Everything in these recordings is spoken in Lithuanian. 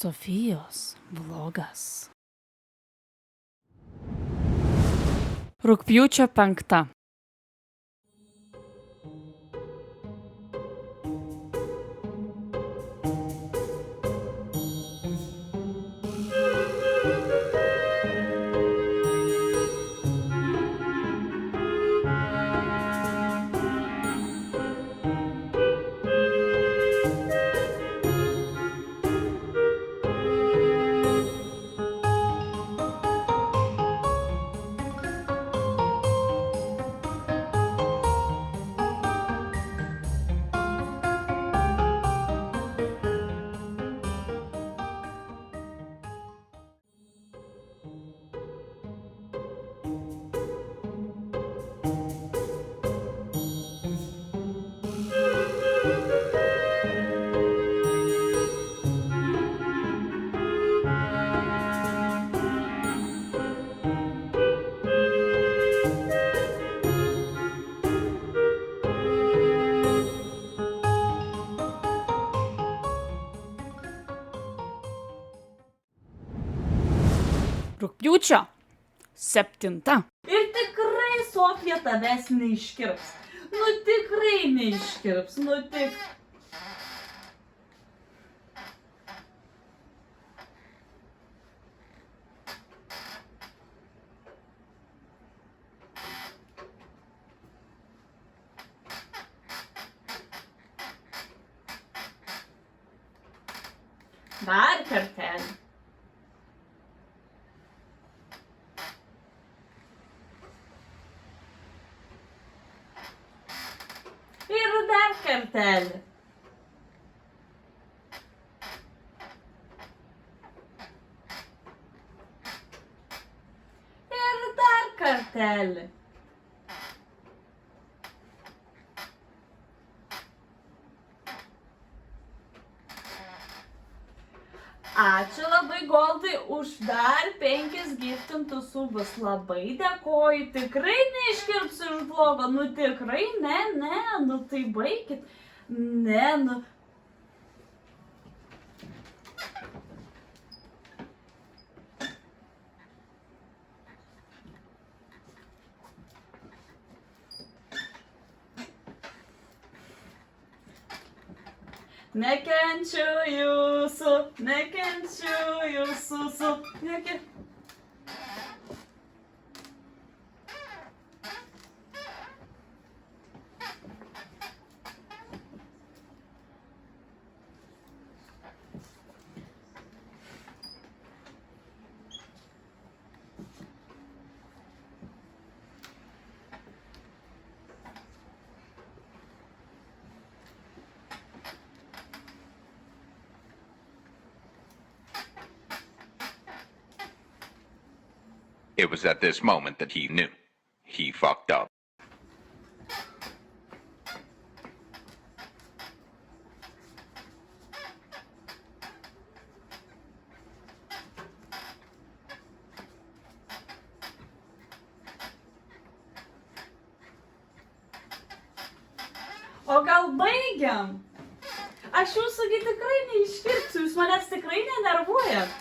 Sofijos vlogas. Rugpjūčio 5. Rugpjūčio 7. Ir tikrai Sofija tavęs neiškirps. Nu tikrai neiškirps, nu tik. Dar kartelį. Ir dar kartelį. Ir dar kartelį. Ačiū labai Goldai už dar 5 giftintus subus. Labai dėkoju. Tikrai neiškirpsiu iš vlogo. Nu tikrai, ne, nu tai baikit. Ne, nu. Nekenčiu jūsų, It was at this moment that he knew. He fucked up. O gal baigiam? Aš jūsųgi tikrai neiškirpsiu, jūs manęs tikrai nenervuojat.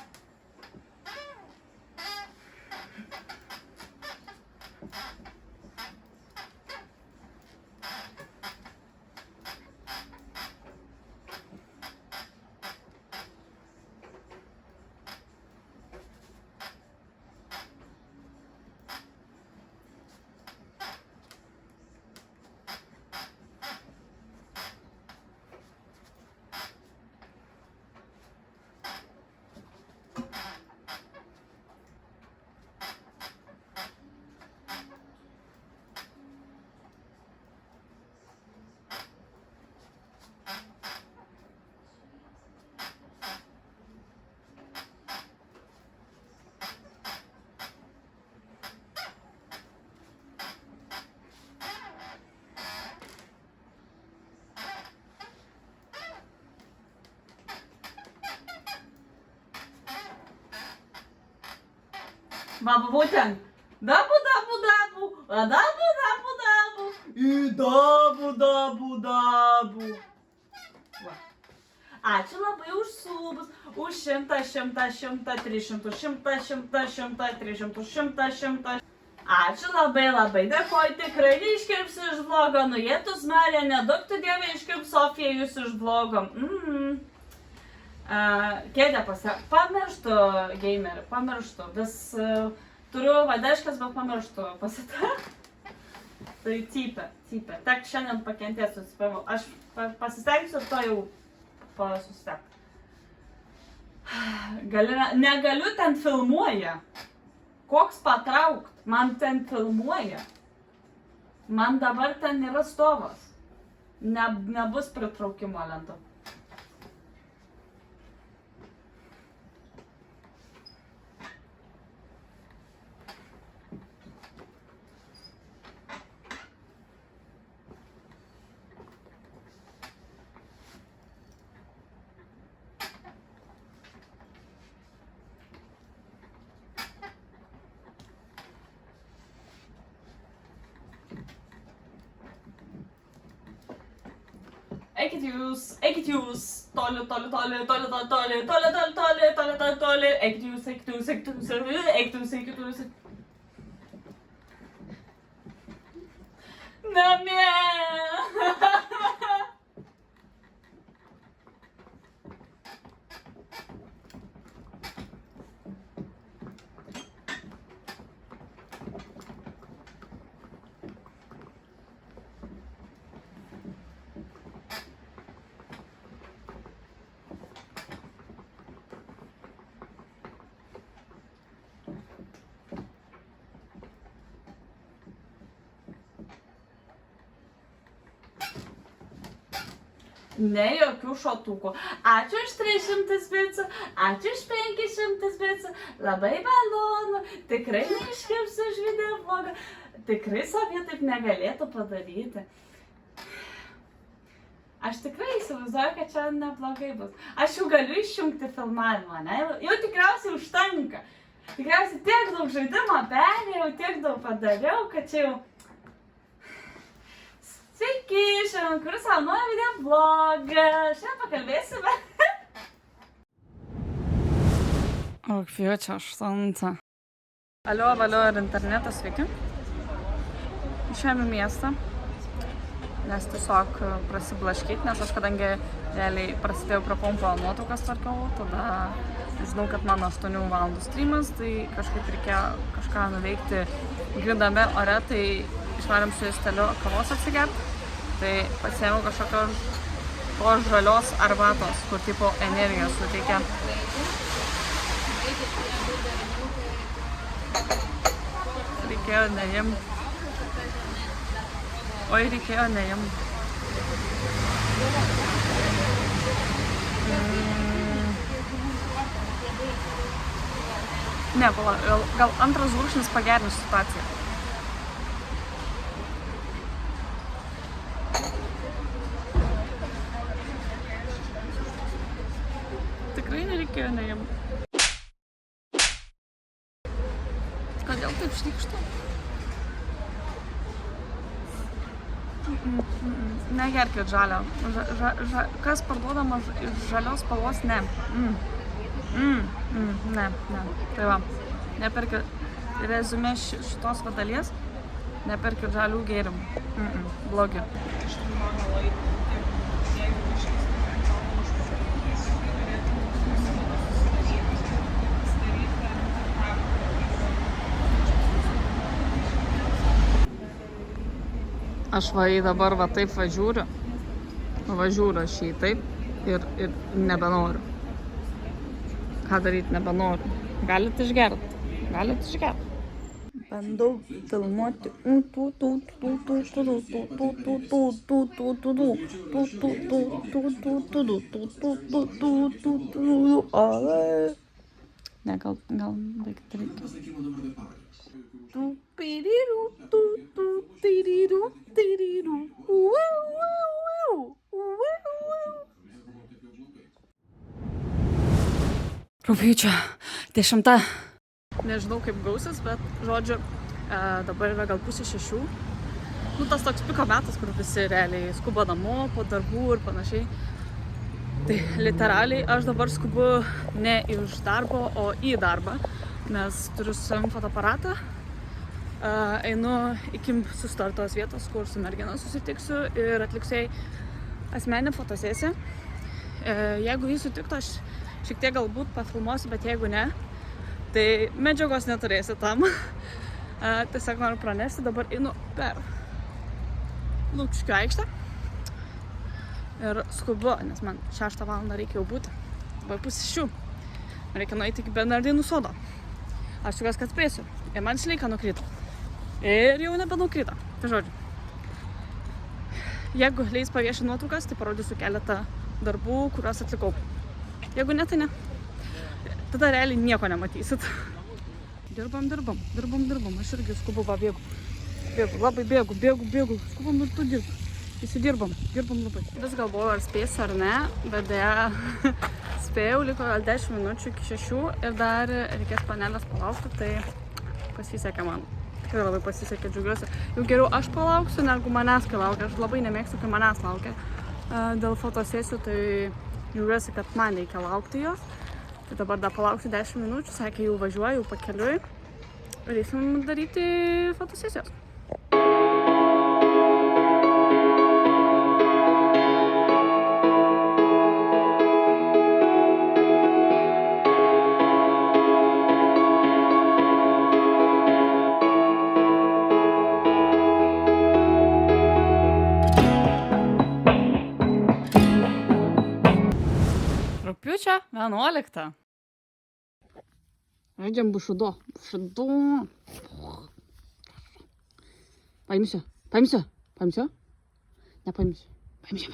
Baba būtent. Dabu. I dabu. Va. Ačiū labai už subus. Už 100, 100, 100, 300, 100, 100, 100, 300, 100, 100. Ačiū labai labai. Dėkoju, tikrai neiškirpsiu iš vlogo. Nuėtus Marija, nedaug tu Dieve iškirp Sofiją jūs iš vlogo. Kėdė pamirštu gamerį, pamirštu. Vis turiu vadeškas, bet pamirštu pasitarti. Tai cypia. Tak šiandien pakentėsiu, atsiprašau. Aš pasistengsiu, to jau pasustek. Negaliu ten filmuoja. Koks patraukt? Man ten filmuoja. Man dabar ten yra stovas. Nebus pritraukimo lento. Eikit jūs, toli, eikit jūs. Namie! Ne jokių šotukų. Ačiū už 300 bitsų, ačiū už 500 bitsų. Labai malonu. Tikrai neiškirpsiu iš video vlogą. Tikrai Sofija taip negalėtų padaryti. Aš tikrai įsivaizduoju, kad čia neblogai bus. Aš jau galiu išjungti filmavimą, ne? Jau tikriausiai užtenka. Tikriausiai tiek daug žaidimo perėjau, tiek daug padariau, kad čia jau... Sveiki, šiandien kuriu savo naują video vlogą. Šiandien pakalbėsime. Rugpjūčio 8. Alio ir internetas, sveiki. Išėjome į miestą, nes tiesiog prasiblaškyti, nes aš kadangi realiai prasidėjau prie kompo nuotraukas tvarkau, tada žinau, kad mano 8 valandų streamas, tai kažkaip reikėjo kažką nuveikti grindame ore, tai išvarėm su Esteliu kavos atsigerti. Tai pasiėmiau kažkokios žalios arbatos, kur tipo energijos suteikia. Reikėjo neimti. Oi, reikėjo neimti. Ne, gal antras gurkšnis pagerins situaciją. Tikrai nereikėjo neimti. Kodėl taip šlykštu? Negerkit žalio. Kas parduodama žalios spalvos? Ne. Ne. Tai va, neperkit rezumė šitos dalies, neperkit žalių gėrimų. Blogi. Aš dabar taip žiūriu aš jį taip ir nebenoriu. Ką daryti nebenoriu. Galit išgerti. Bandau filmuoti. Ne, gal baigti reikia. Rugpjūčio 10. Nežinau kaip gausis, bet žodžiu, dabar yra gal 5:30. Nu, tas toks piko metas, kur visi realiai skuba namo po darbų ir panašiai. Tai literaliai aš dabar skubu ne iš darbo, o į darbą, nes turiu su savim fotoaparatą. Einu iki sustartos vietos, kur su mergina susitiksiu ir atliksiu asmeninę fotosesiją. Jeigu jis sutiktų, aš šiek tiek galbūt pafilmuosiu, bet jeigu ne, tai medžiagos neturėsiu tam. Tiesiog noriu pranešti, dabar einu per Lukiškių aikštę ir skubu, nes man 6 valandą reikia jau būti. Dabar 5:06. Reikia nueiti iki Bernardinų sodo. Aš tikiuosi, kad spėsiu. Ir man šleika nukrito. Ir jau nebenukrito. Tai žodžiu. Jeigu leis paviešinti nuotraukas, tai parodysiu keletą darbų, kuriuos atlikau. Jeigu ne, tai ne. Tada realiai nieko nematysit. Dirbam. Aš irgi skubu, bėgu. Labai bėgu. Skubam ir tu dirbu. Visi dirbam labai. Vis galvoju, ar spėsiu ar ne, bet dėja spėjau, liko gal 10 minučių iki 6 ir dar reikės panelės palaukti, tai pasisekė man. Tikrai labai pasisekė, džiaugiuosi. Jau geriau aš palauksiu, negu manęs kai laukia. Aš labai nemėgstu, kai manęs laukia. Dėl fotosesijų, tai džiaugiuosi, kad man reikia laukti jos. Tai dabar dar palauksiu 10 minučių, sakė, jau važiuoju pakeliui. Ir eisim daryti fotosesijos. Rugpjūčio 11. Žaidžiam bušudo. Paimsiu? Nepaimsiu. Paimsiu.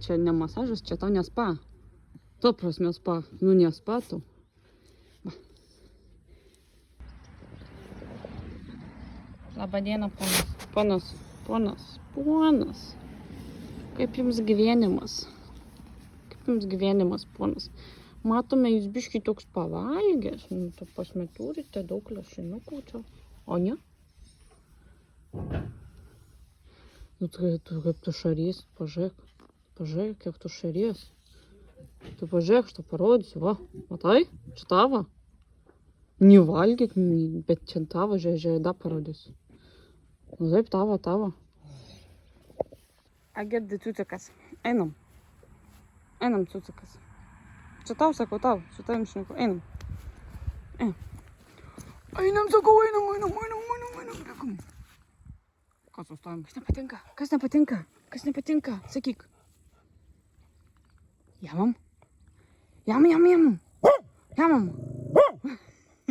Čia ne masažas, čia tau ne spa. To prasme spa. Nu ne spa tau. Labadiena, ponas. Kaip jums gyvenimas? Ponas? Matome, jūs biškį toks pavalgęs. Nu, tu pasme turite daug lašinukų čia. O ne? Nu, tu kaip tu šarys, pažiūrėk, kiek tu šarys. Tu pažiūrėk, aš tau parodysiu, va. Matai? Čia tavo? Nevalgyk, bet čia tavo, žiūrėda parodysiu. Nu taip, tavo. Agirdi ciucikas. Einam, ciucikas. Čia tau, sakau, su tavim šneku. Einam. Einam, sakau, einam. Kas sustojam? Kas nepatinka? Sakyk. Jamam.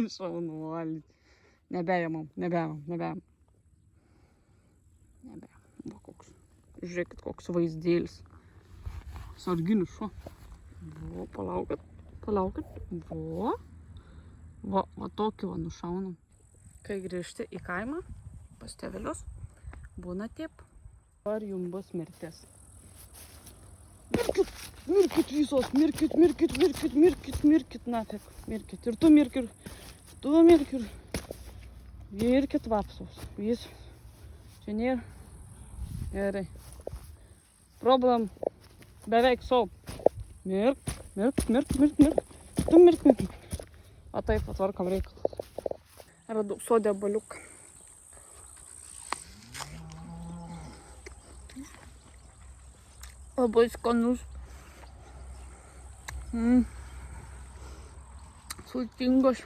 Šaunuolis. Nebejamam. Va koks. Žiūrėkit, koks vaizdėlis. Sarginis šuo. Va, palaukit. Va tokį va nušaunam. Kai grįžti į kaimą, pas tėvelius, būna taip. Ar jums bus mirtis? Mirkit visos, mirkit, nafik. Mirkit. Ir tu mirkit. Virkit vapsus. Vis. Čia nėra. Gerai. Problem beveik sau. Mirk. Tu mirk. O taip, atvarkam reikalus. Radau sode baliuką. Labai skanus. Sultingas.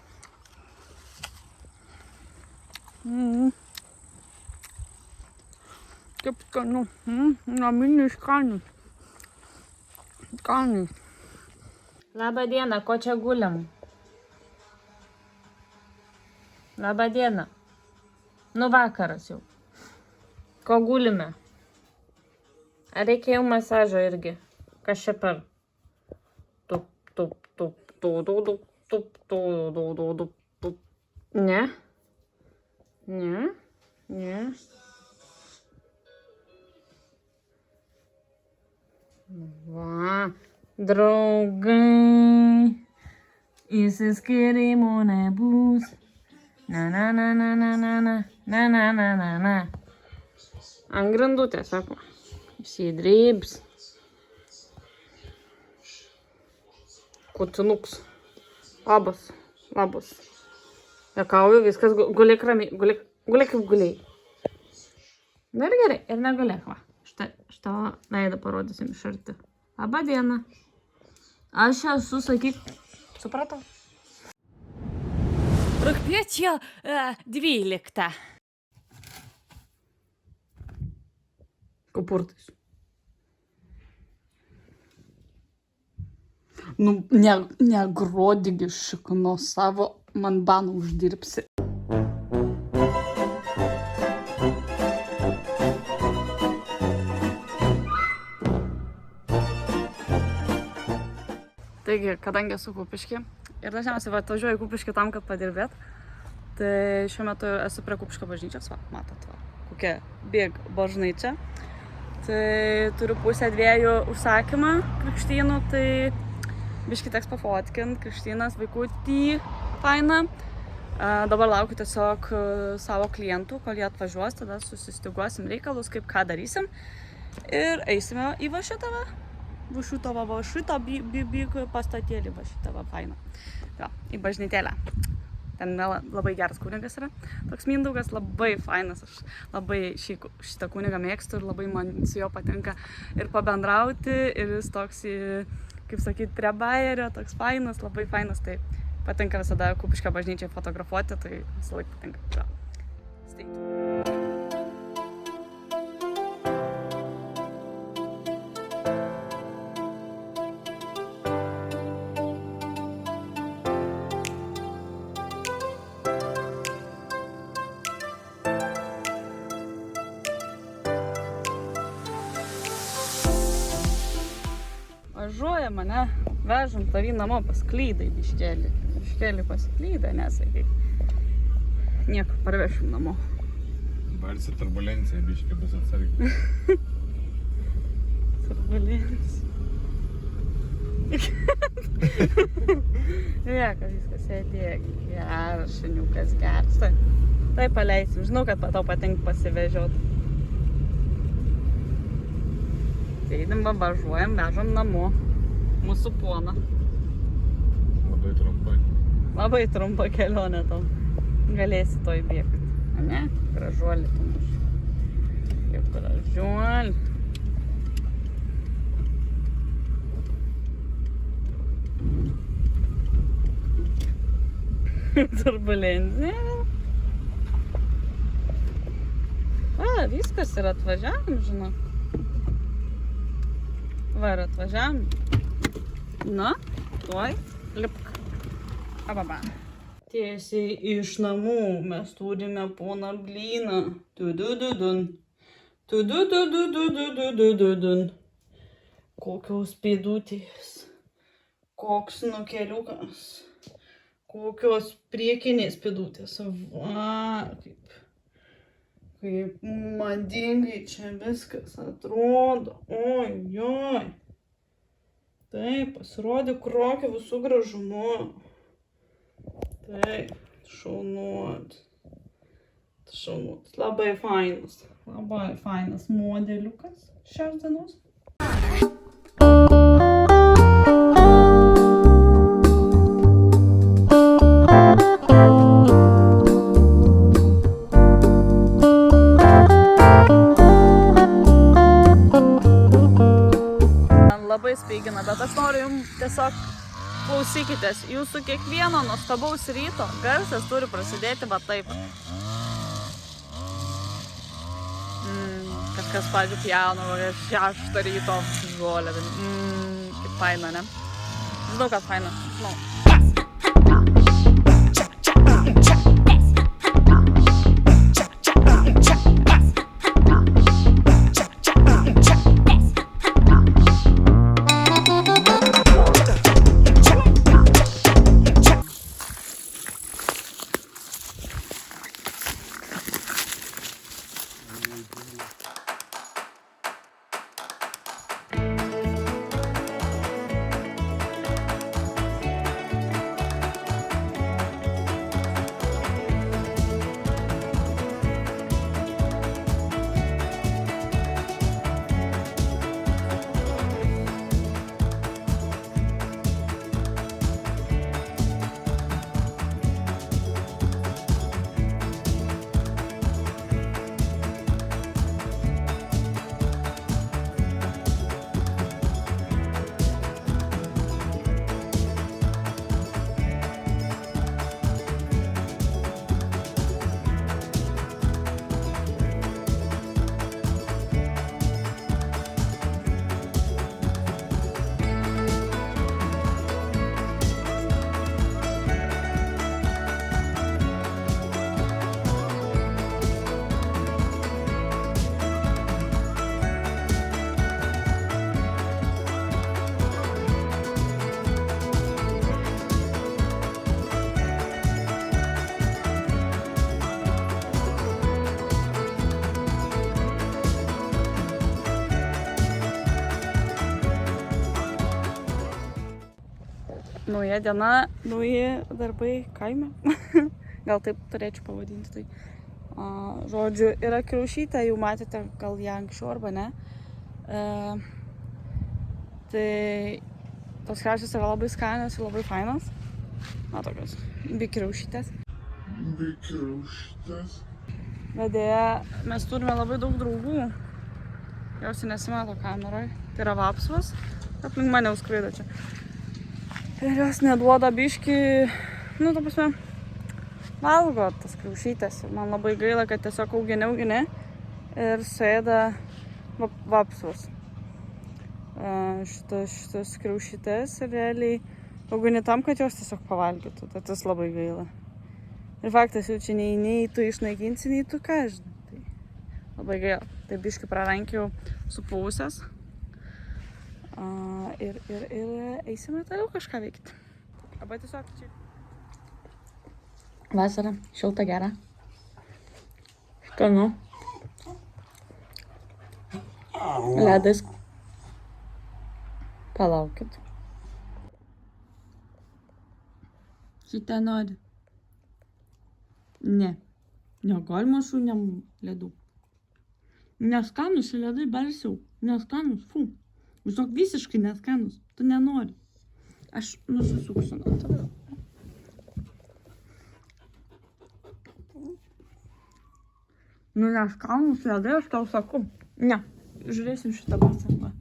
Kaip skanu. Naminis skanis. Labą dieną, ko čia guliam? Labą dieną. Nu vakaras jau. Ko gulime? Ar reikia jau masažo irgi? Kas čia per? Tup. Ne? Va, draugai, išsiskyrimo nebus. Na, na, na, na, na, na, na, na, na, na, na, na. Ant grindų tiesiog. Įsidrybs. Kucinuks. Labas. Jakauju, viskas, gulėk ramiai, gulėk kaip gulėjai. Na ir gerai, ir negulėk, va. Šitą veidą parodysim iš arti. Labą dieną. Aš esu, sakyk, supratau. Rugpjūčio 12. Kupurtais. Nu, negrodygi šikno savo, man baną uždirbsi. Taigi, kadangi esu Kupišky ir dažniausiai atvažiuoju į Kupiškį tam, kad padirbėt, tai šiuo metu esu prie Kupiškio bažnyčios, va, matot, va, kokia big bažnyčia. Tai turiu 1:30 užsakymą krikštynų, tai biškį teks pafotkint, krikštynas vaikutį, faina. Dabar laukiu tiesiog savo klientų, kol jie atvažiuos, tada susistiguosim reikalus, kaip ką darysim. Ir eisime į va šitą big pastatėlį, va šitą va fainą. Jo, į bažnytėlę. Ten labai geras kunigas yra. Toks Mindaugas, labai fainas. Aš labai šitą kunigą mėgstu ir labai man su juo patinka ir pabendrauti. Ir jis toks, kaip sakyt, prie bajerio, toks fainas, labai fainas. Tai patinka visada Kupiškio bažnyčiai fotografuoti, tai visą laiką patinka. Stay tuned. Važiuoja mane, vežam tavį namo, pasklydai biškelį pasklydai, nesakai. Nieko, parvešim namo. Barsi turbulencija, biškė bus atsargiai. Turbulencija. Lieka viskas sėdėk, geras šuniukas, geras. Tai paleisim, žinau, kad tau patinka pasivežiot. Sėdim, važiuojam, vežam namo. Mūsų poną. Labai trumpai. Labai trumpa kelionė tau. Galėsi to įbėgti. Ne? Gražuolį tu mūsų. Kaip gražuolį. Turbulencija. Viskas ir atvažiavam, žinau. Va ir atvažiavam. Na, tuoj lipk. Ababa. Tiesiai iš namų mes turime poną Blyną. Tudududun. Tududududududududun. Kokios pėdutės. Koks nukeliukas. Kokios priekinės pėdutės. Va, kaip madingai čia viskas atrodo. Oi. Taip, pasirodė krokė visų gražumu. Taip, šaunuotis. Labai fainas modeliukas šios dienos. Labai speigina, bet aš noriu jums tiesiog klausykitės. Jūsų kiekvieno nuostabaus ryto garsas turi prasidėti va taip. Kažkas, pavyzdžiui, pjauna 6 ryto žolę. Kaip faina, ne? Žinau, kad faina. Žinau. Nauja diena, nauji darbai kaime. Gal taip turėčiau pavadinti tai. Žodžiu, yra kriaušytė, jau matėte gal ją anksčiau arba ne. Tai tos kriaušės yra labai skanios ir labai fainos. Tokios bikriaušytės. Bet dėja, mes turime labai daug draugų. Jos nesimato kameroje. Tai yra vapsvos. Aplink mane užskraido čia. Ir jos neduoda biškį, ta prasme, valgo tas kriaušytės. Man labai gaila, kad tiesiog augini ir suėda vapsvos. Šitas kriaušytės ir realiai augini tam, kad jos tiesiog pavalgytų. Tai tas labai gaila. Ir faktas jau čia nei tu išnaikinsi, nei tu ką žinai. Tai labai gaila. Tai biškį prarankiau supūsęs. Ir eisime toliau kažką veikti. Arba tiesiog čia. Vasara, šilta, gera. Skanu. Ledas. Palaukit. Šitą nori. Ne. Negalima šuniam ledų. Neskanus ledai balsiau. Neskanus, fu. Žinok, visiškai neskanus. Tu nenori. Aš nusisuksiu nuo tavęs. Neskanus ledai, aš tau sakau. Ne. Žiūrėsim šitą pasangą.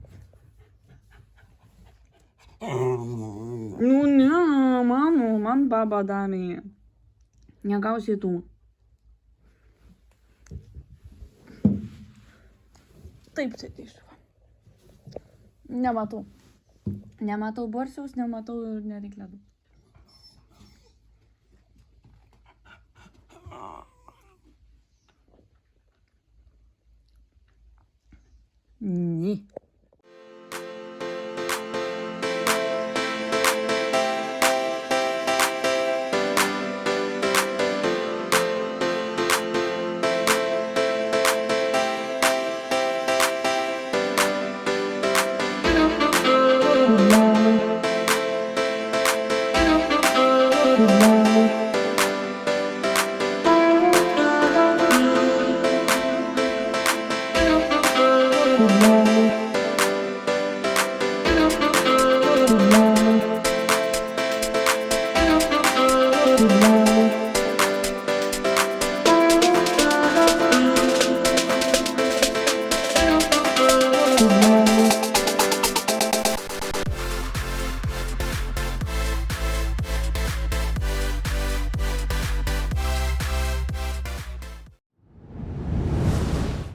Ne, man baba davė. Negausi tų. Taip sėdėsiu. Nematau. Nematau borsiaus, nematau ir nereik ledų. Ne.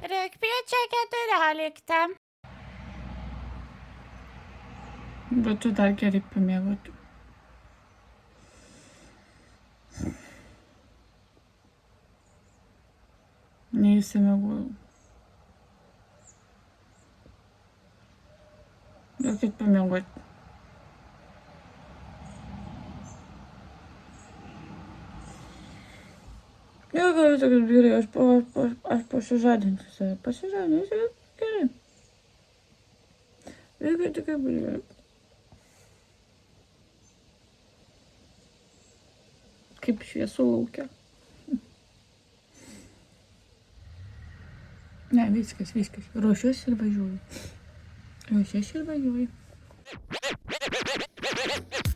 Rugpjūčio 14. Bet tu dar gerai pamėgoti. Neįsimiegojau. Duokit pamėgoti. Gerai, gerai, aš pasižadinsiu save. Pasižadinsiu, gerai. Tikrai bus gerai. Kaip šviesu laukia. Ne, viskas. Ruošiuosi ir važiuoju.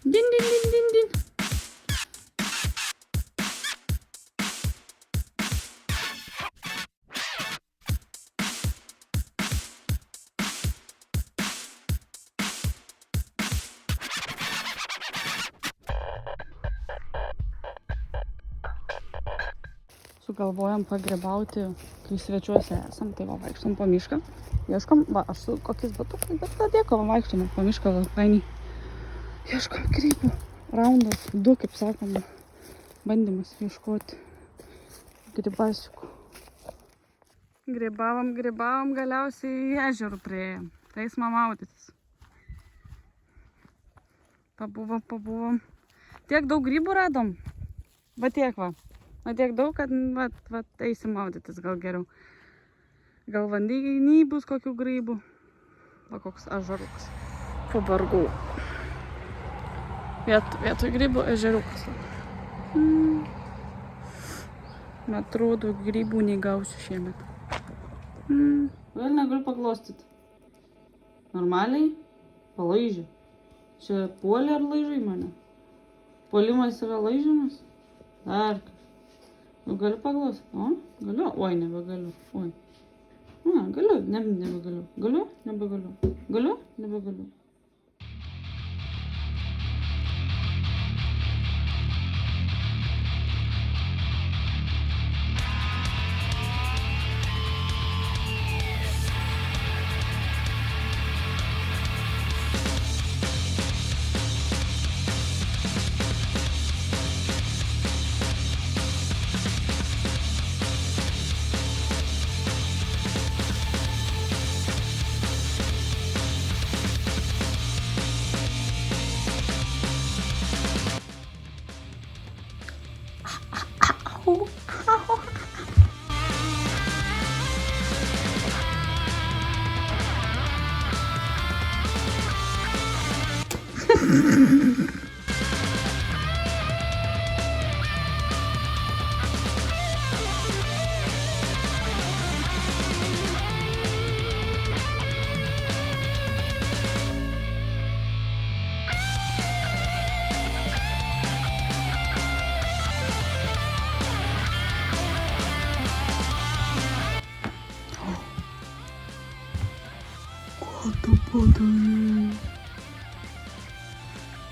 Din. Sugalvojam pagrybauti, kai svečiuose esam, tai vaikštom po mišką. Ieškom, aš su kokiais batukais, bet padėko, vaikštome po mišką, painiai. Ieškom grybų. Raundas, 2, kaip sakoma, bandymas ieškoti grybasiukų. Grybavom, galiausiai į ežerų priėjom. Teismą maudytis. Pabuvom. Tiek daug grybų radom. Va tiek va. Tiek daug, kad eisim maudytis gal geriau. Gal vandenį bus kokių grybų. Va koks ažarukas. Pavargau. Vietoj grybų ežeriukas. Atrodo, grybų negausiu šiemet. Vėl negaliu paglostyti. Normaliai? Palaižė. Čia puolė ar laižai mane? Puolimas yra laižymas? Dar kas. Jau galiu paglostyti. O, galiu? Oi, nebegaliu. Oi. Galiu, nebegaliu. Galiu, nebegaliu. Galiu, nebegaliu.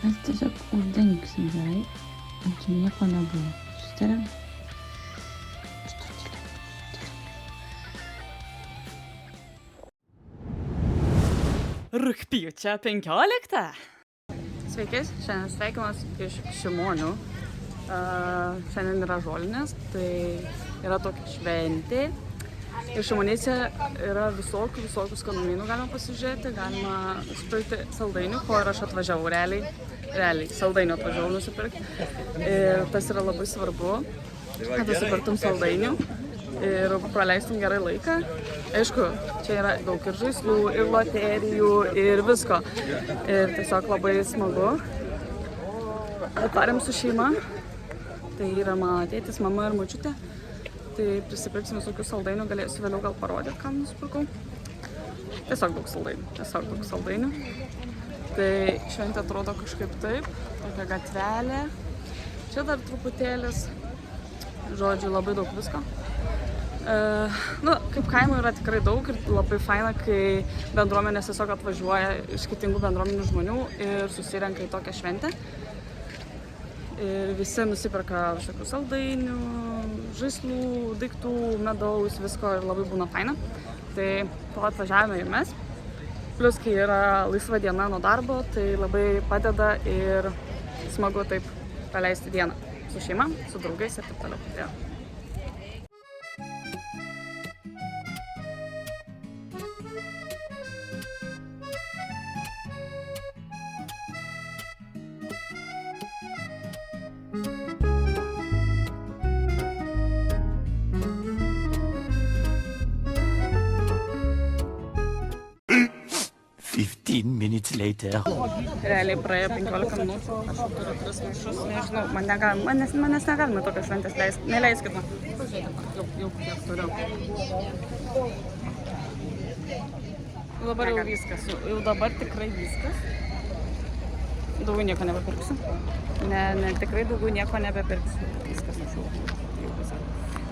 Mes tiesiog uždengsim, gerai? Čia nieko nebuvo. Susitariam? Rugpjūčio 15. Sveiki, šiandien sveikimas iš Šimonių. Šiandien yra žolinės, tai yra tokia šventė. Ir Šimonyse yra visokių skanumynų galima pasižiūrėti, galima nusipirkti saldainių, ko ir aš atvažiavau realiai saldainių atvažiavau nusipirkti. Ir tas yra labai svarbu, kad nusipirktum saldainių ir praleistum gerai laiką. Aišku, čia yra daug ir žaislų, ir loterijų, ir visko. Ir tiesiog labai smagu. Atarėm su šeima, tai yra mano tėtis, mama ir močiutė. Tai prisipirksim visokių saldainių, galėsiu vėliau gal parodyti, ką nusipirkau. Tiesiog daug saldainių. Tai šventė atrodo kažkaip taip, tokia gatvelė. Čia dar truputėlis, žodžiu, labai daug visko. Kaip kaimo yra tikrai daug ir labai faina, kai bendruomenės tiesiog atvažiuoja iš skirtingų bendruomenių žmonių ir susirenka į tokią šventę. Ir visi nusiperka kažkokių saldainių, žaislų, daiktų, medaus, visko ir labai būna faina. Tai to atvažiavome ir mes. Plius, kai yra laisva diena nuo darbo, tai labai padeda ir smagu taip praleisti dieną su šeima, su draugais ir taip toliau. Realiai praėjo 15 minučių, aš turiu 3 maišus, nežinau, manęs negalima tokios šventės leisti, neleiskit man. Pažiūrėkit, jau kiek turiu. Dabar jau viskas, jau dabar tikrai viskas. Daugiau nieko nebepirksiu. Ne, tikrai daugiau nieko nebepirksiu. Viskas aš jau pasakau.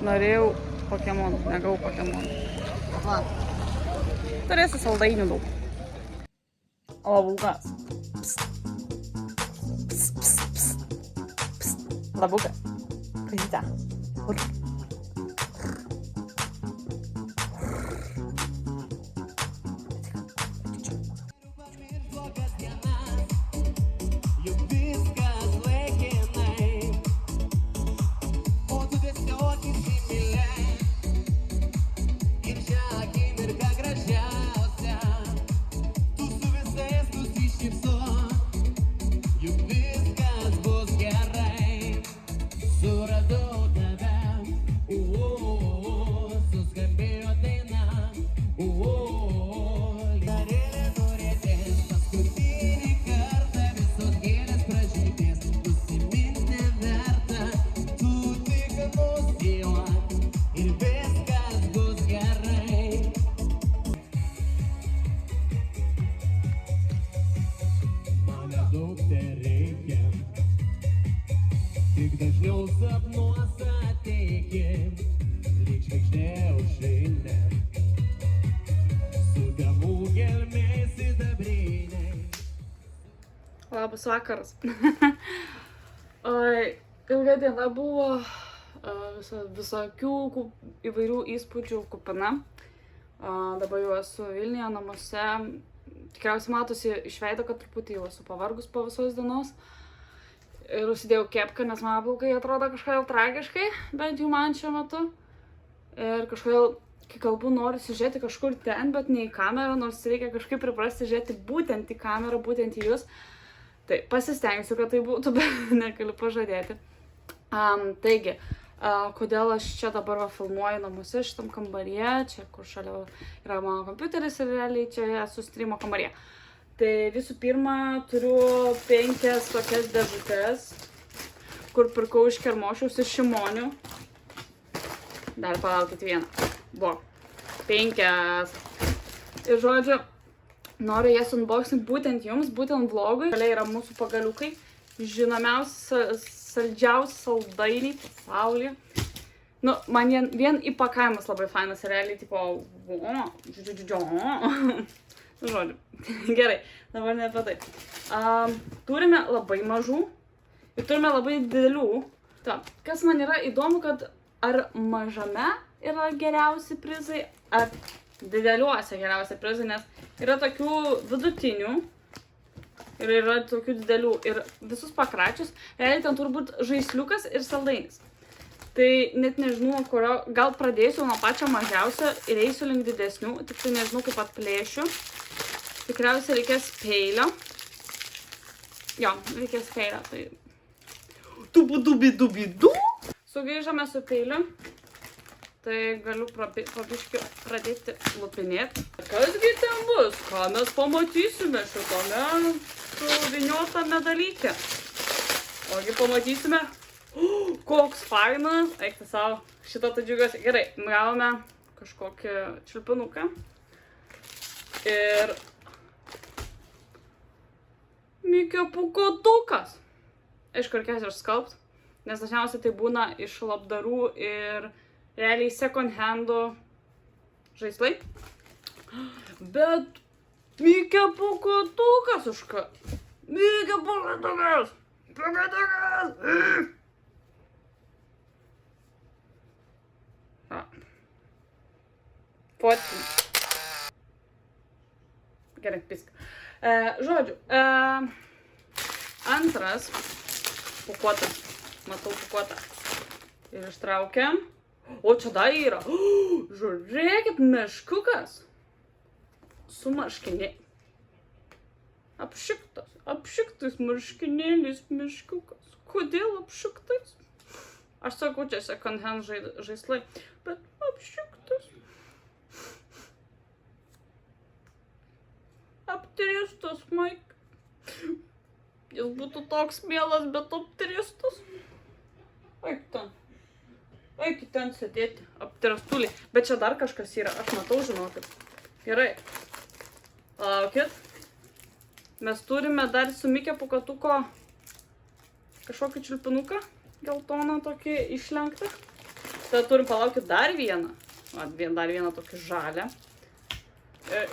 Norėjau Pokemonų, negavau Pokemonų. Turėsiu saldainių daug. O, vulkas. Labuka. Kažyta. Suradau tave labas vakaras. Ilga diena buvo, visokių įvairių įspūdžių kupina. Dabar jau esu Vilniuje namuose. Tikriausiai matosi iš veido, kad truputį jau esu pavargus po visos dienos. Ir užsidėjau kepką, nes mano plaukai atrodo kažkodėl tragiškai, bent jau man šiuo metu. Ir kažkodėl, kai kalbu, noriu žiūrėti kažkur ten, bet ne į kamerą, nors reikia kažkaip priprasti žiūrėti būtent į kamerą, būtent į jūs. Tai pasistengsiu, kad tai būtų, bet negaliu pažadėti. Taigi, kodėl aš čia dabar filmuoju namuose šitam kambaryje, čia kur šalia yra mano kompiuteris ir realiai čia esu streamo kambaryje. Tai visų pirma, turiu 5 tokias dėžutės, kur pirkau iš Kermošiaus iš Šimonių. Dar palaukit vieną. Buvo. 5. Ir žodžiu, noriu jas unboxing būtent jums, būtent vlogui. Šalia yra mūsų pagaliukai. Žinomiausi, saldžiausi saldainiai pasaulyje. Nu, man vien įpakavimas labai fainas, realiai, tipo, žodžiu, gerai, dabar ne apie tai. Turime labai mažų ir turime labai didelių. Ta, kas man yra įdomu, kad ar mažame yra geriausi prizai, ar dideliuose geriausi prizai, nes yra tokių vidutinių ir yra tokių didelių. Ir visus pakračius, realiai ten turbūt žaisliukas ir saldainis. Tai net nežinau, kurio, gal pradėsiu nuo pačio mažiausio ir eisiu link didesnių, tik tai nežinau, kaip atplėšiu. Tikriausiai reikės peilio. Jo, reikės peilio, tai... Dubi-dubi-dubi-du! Sugrįžame su peiliu. Tai galiu pabiškiu pradėti lupinėti. Kasgi ten bus? Ką mes pamatysime šitame suviniotame dalyke? Ogi pamatysime... Koks fainas! Eikti savo, šitą tai džiugiuosi. Gerai, gavome kažkokį čiulpinuką. Ir... Mikio pūkuotukas. Aišku, reikės išskalbt, nes dažniausiai tai būna iš labdarų ir realiai second handų žaislai. Bet Mikio pūkuotukas už ką? Mikio pūkuotukas! Pūkuotukas! Fotkinu. Gerai, pisk. Žodžiu, antras pūkuotą. Matau pūkuotą. Ir ištraukiam. O čia dar yra. Žiūrėkit, meškukas. Su marškiniai. Apšiktas marškinėlis meškukas. Kodėl apšiktas? Aš sakau, čia second hand žaislai, bet apšiktas. Aptristas, Maik. Jis būtų toks mielas, bet aptristas. Eik ten sėdėti, aptirstulį. Bet čia dar kažkas yra, aš matau, žinokit. Gerai. Laukit. Mes turime dar su Mikio pūkuotuko kažkokį čiulpinuką. Geltoną tokį išlenktą. Tada turim palaukit dar vieną. Dar vieną tokį žalią.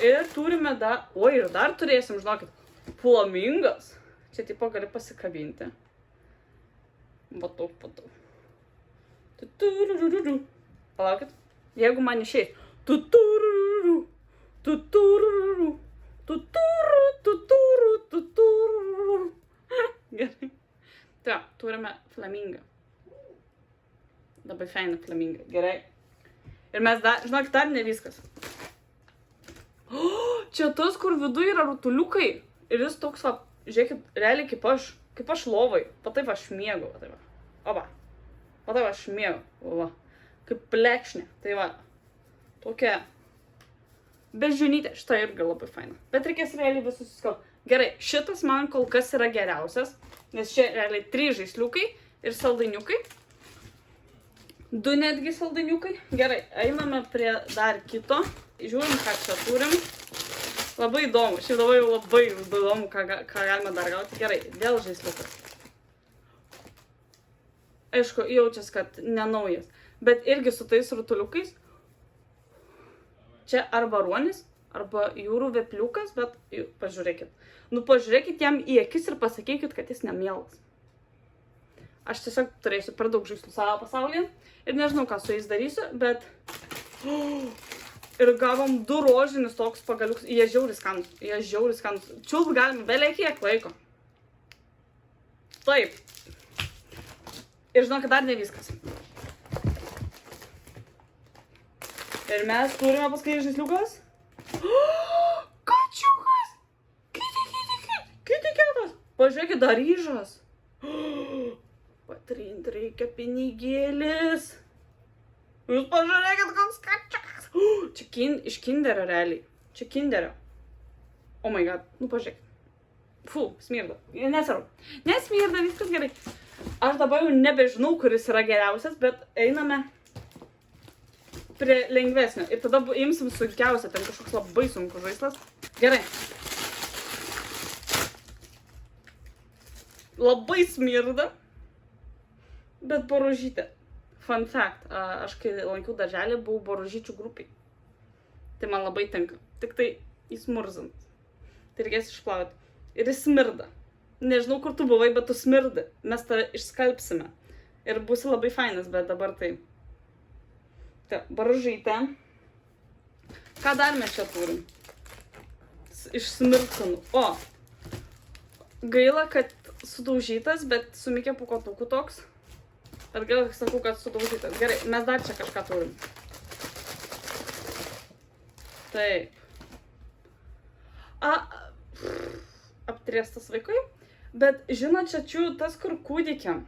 Ir turime dar... Oi, ir dar turėsim, žinokit, flamingas. Čia tipo gali pasikabinti. Matau. Palaukit. Jeigu man išeis. Gerai. Tai, turime flamingą. Labai fainą flamingą. Gerai. Ir mes dar, žinokit, dar ne viskas. Čia tas, kur viduje yra rutuliukai. Ir jis toks, va, žiūrėkit, realiai kaip aš lovai. Pataip aš miegu. Oba. Pataip aš miegu. Va. Kaip plekšnė. Tai va. Tokia. Beždžionytė. Šitą irgi labai faina. Bet reikės realiai visus įskalbti. Gerai, šitas man kol kas yra geriausias. Nes čia realiai 3 žaisliukai ir saldainiukai. 2 netgi saldainiukai. Gerai, einame prie dar kito. Žiūrim, ką čia turim. Labai įdomu. Šiaip dabar jau labai įdomu, ką galime dar gauti. Gerai, vėl žaisliukas. Aišku, jaučias, kad nenaujas. Bet irgi su tais rutuliukais. Čia arba ruonis, arba jūrų vepliukas, bet pažiūrėkit. Nu, pažiūrėkit jam į akis ir pasakykit, kad jis nemielas. Aš tiesiog turėsiu per daug žaislų savo pasaulyje ir nežinau, ką su jais darysiu, bet... Ir gavom 2 rožinius toks pagaliukus. Jie žiauriai skanus. Čiulpt galime beveik kiek laiko. Taip. Ir žinokit, dar ne viskas. Ir mes turime paskui žaisliukas. Kačiukas! Kiti ketas! Pažiūrėkit, dar ryžas. Patrint reikia pinigėlis. Jūs pažiūrėkit, koks kačiukas. Čia iš kinderio realiai. Čia kinderio. Oh my god, nu pažiūrėkit. Fu, smirda. Nesvarbu. Nesmirda, viskas gerai. Aš dabar jau nebežinau, kuris yra geriausias, bet einame prie lengvesnio. Ir tada imsim sunkiausią, ten kažkoks labai sunkus žaislas. Gerai. Labai smirda, bet boružytė. Fun fact, aš kai lankiau darželį, buvau boružyčių grupiai. Tai man labai tinka. Tik tai jis murzant. Tai reikės išplauti. Ir jis smirda. Nežinau, kur tu buvai, bet tu smirdi. Mes tave išskalbsime. Ir būsi labai fainas, bet dabar tai. Tai, boružytė. Ką dar mes čia turim? Iš smirkanų. O! Gaila, kad sudaužytas, bet su Mikė Pūkuotuku toks. Bet gaila, sakau, kad sudaužytas. Gerai, mes dar čia kažką turim. Taip. Aptriestas vaikui. Bet žinot, čia tas, kur kūdikiam.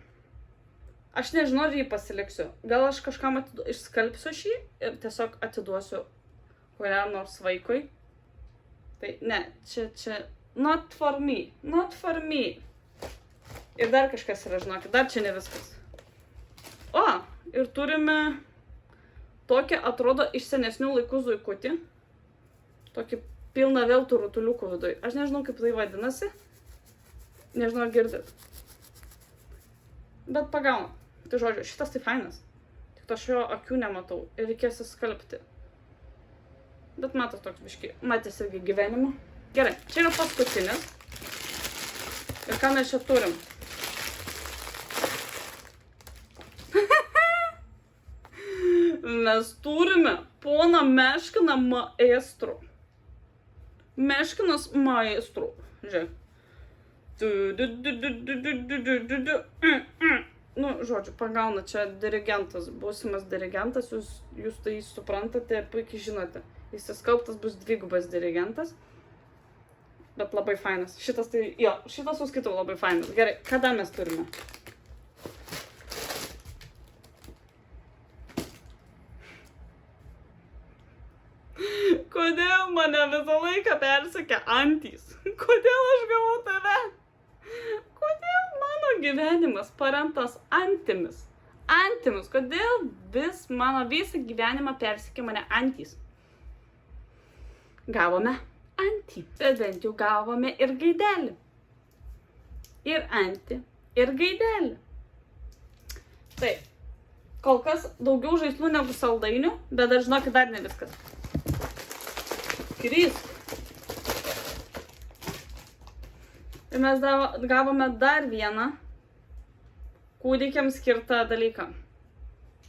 Aš nežinau, ar jį pasiliksiu. Gal aš kažkam išskalbsiu šį ir tiesiog atiduosiu kuriam nors vaikui. Tai ne, čia not for me. Not for me. Ir dar kažkas yra, žinokit, dar čia ne viskas. O, ir turime tokį, atrodo, iš senesnių laikų zuikutį. Tokį pilną vėl tų rutuliukų viduj. Aš nežinau, kaip tai vadinasi. Nežinau, ar girdit. Bet pagaunu. Tai žodžiu, šitas tai fainas. Tik to aš jo akių nematau. Ir reikės įskalbti. Bet matas toks biški. Matės irgi gyvenimo. Gerai, čia yra paskutinis. Ir ką mes čia turim? Mes turime poną Meškiną maestro. Meškinas maestro. Žiūrėk. Nu, žodžiu, pagauna, čia dirigentas, būsimas dirigentas, jūs tai suprantate, puikiai žinote. Įsiskalbtas bus dvigubas dirigentas, bet labai fainas. Šitas tai, jo, šitas suskaitau labai fainas. Gerai, kada mes turime? Kodėl mane visą laiką persekė antys? Kodėl aš gavau tave? Kodėl mano gyvenimas paremtas antimis? Antimis, kodėl mano visą gyvenimą persekė mane antys? Gavome antį, bet bent jau gavome ir gaidelį. Ir antį, ir gaidelį. Taip, kol kas daugiau žaislų negu saldainių, bet dar žinokit, dar ne viskas. Krisk. Ir mes gavome dar vieną kūdikiams skirtą dalyką.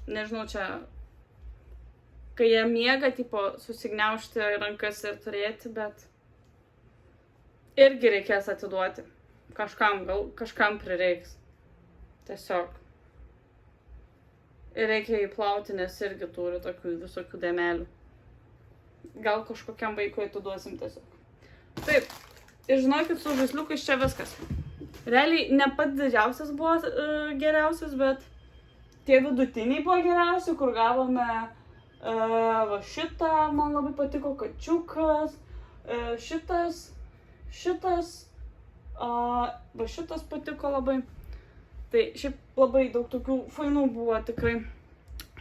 Nežinau, čia, kai jie miega, tipo, susigniaužti rankas ir turėti, bet irgi reikės atiduoti. Kažkam prireiks. Tiesiog. Ir reikia įplauti, nes irgi turi tokių visokių dėmelių. Gal kažkokiam vaikui atiduosim tiesiog. Taip, ir žinokit, su žaisliukais čia viskas. Realiai ne pats didžiausias buvo geriausias, bet tie vidutiniai buvo geriausi, kur gavome va šitą, man labai patiko kačiukas, šitas, va šitas patiko labai. Tai šiaip labai daug tokių fainų buvo tikrai.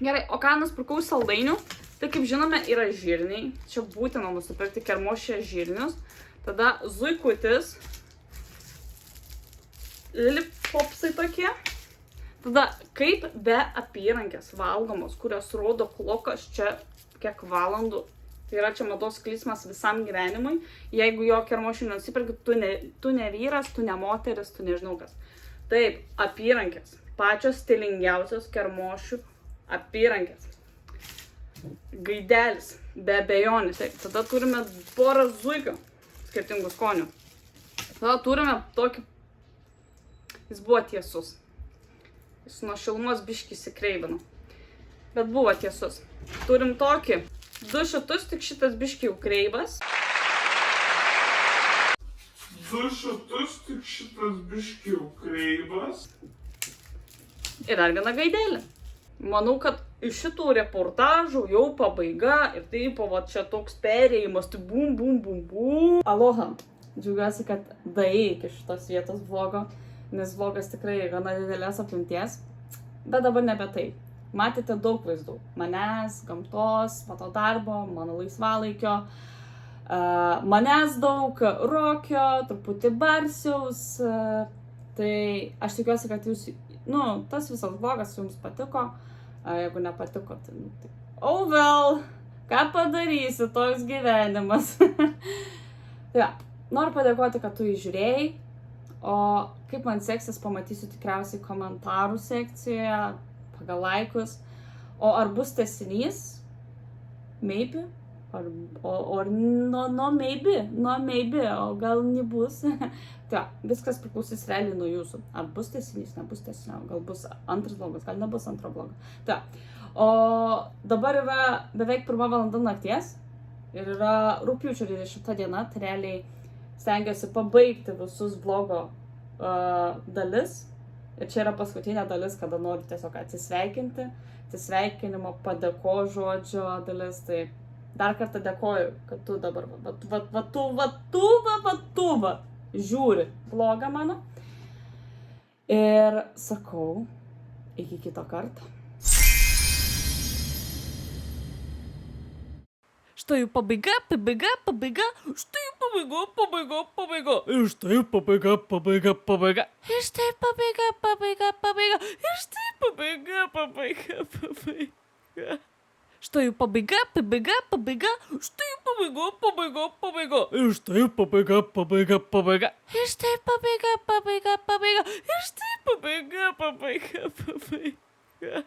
Gerai, o ką nusipirkau saldainių? Tai kaip žinome, yra žirniai. Čia būtina nusipirkti kermošė žirnius. Tada zuikutis. Lilipopsai tokie. Tada kaip be apyrankės valgomos, kurios rodo klokas čia kiek valandų Tai yra čia mados klyksmas visam gyvenimui. Jeigu jo kermošių nusipirki, tu ne vyras, tu ne moteris, tu nežinau kas. Taip, apyrankės. Pačios stilingiausios kermošių apyrankės. Gaidelis, be abejonės. Taip, tada turime porą zuikių, skirtingų skonių. Tada turime tokį, jis buvo tiesus. Jis nuo šilumos biškį įsikreivino. Bet buvo tiesus. Turim tokį, 2 šitus, tik šitas biškį jau kreivas. 2 šitus, tik šitas biškį jau kreivas. Ir dar viena gaidelė. Manau, kad iš šitų reportažų jau pabaiga ir taip, va čia toks perėjimas, tai bum, bum, bum, bum. Aloha. Džiaugiuosi, kad daėjai iki šitos vietos vlogo, nes vlogas tikrai gana didelės apimties. Bet dabar nebe tai. Matėte daug vaizdų. Manęs, gamtos, mano darbo, mano laisvalaikio. Manęs daug, rokio, truputį barsiaus. Tai aš tikiuosi, kad jūs, tas visas vlogas jums patiko. Jeigu nepatiko, tai oh well, ką padarysi, toks gyvenimas. Ja, noriu padėkoti, kad tu įžiūrėjai. O kaip man seksis, pamatysiu tikriausiai komentarų sekcijoje, pagal laikus. O ar bus tęsinys? Maybe. Maybe, o gal nebus. Tai viskas priklausys realiai nuo jūsų. Ar bus tęsinys, nebus tęsinio, gal bus antras vlogas, gal nebus antro vlogo. Tai, o dabar yra beveik 1 valanda nakties ir yra rugpjūčio 20 diena, tai realiai stengiuosi pabaigti visus vlogo dalis. Ir čia yra paskutinė dalis, kada noriu tiesiog atsisveikinti. Atsisveikinimo, padėko žodžio dalis. Tai dar kartą dėkoju, kad tu dabar žiūri vlogą mano. Ir sakau, iki kito karto. Štai pabaiga. Štai pabaiga. Ir štai pabaiga. Ir štai pabaiga. Ir štai pabaiga. Štai pabaiga. Štai pabaiga. Ir štai pabaiga. Ir štai pabaiga. Ir štai pabaiga.